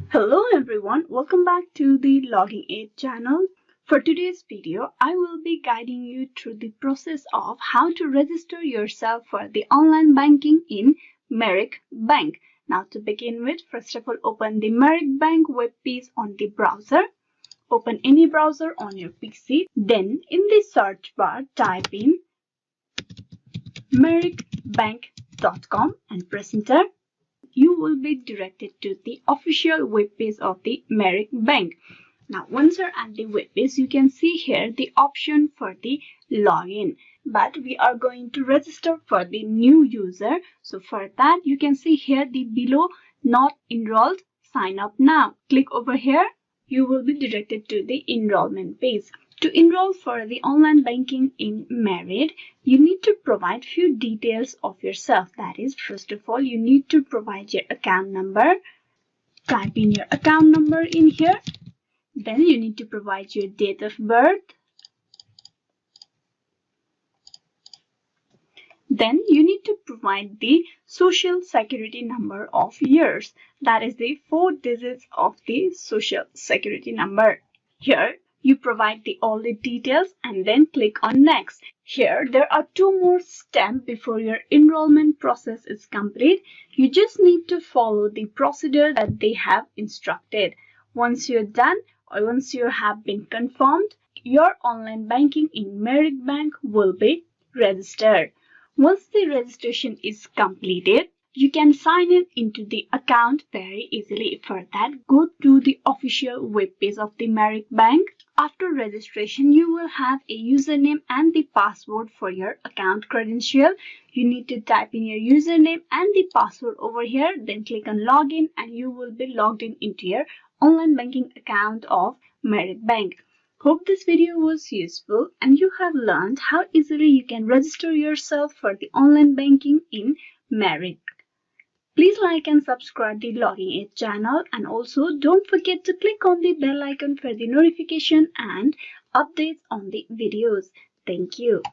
Hello everyone, welcome back to the Logging Aid channel. For today's video, I will be guiding you through the process of how to register yourself for the online banking in Merrick Bank. Now to begin with, first of all, open the Merrick Bank web page on the browser. Open any browser on your PC. Then in the search bar, type in merrickbank.com and press enter. You will be directed to the official web page of the Merrick Bank. Now, once you're at the web page, you can see here the option for the login. But we are going to register for the new user. So for that, you can see here the below not enrolled, sign up now. Click over here. You will be directed to the enrollment page. To enroll for the online banking in Merrick, you need to provide few details of yourself. That is, first of all, you need to provide your account number. Type in your account number in here. Then you need to provide your date of birth. Then you need to provide the social security number of yours. That is the 4 digits of the social security number. Here, you provide all the details and then click on next. Here, there are 2 more steps before your enrollment process is complete. You just need to follow the procedure that they have instructed. Once you're done or once you have been confirmed, your online banking in Merrick Bank will be registered. Once the registration is completed, you can sign in into the account very easily. For that, go to the official web page of the Merrick Bank. After registration, you will have a username and the password for your account credential. You need to type in your username and the password over here. Then click on login and you will be logged in into your online banking account of Merrick Bank. Hope this video was useful and you have learned how easily you can register yourself for the online banking in Merrick. Please like and subscribe the Logging Aid channel, and also don't forget to click on the bell icon for the notification and updates on the videos. Thank you.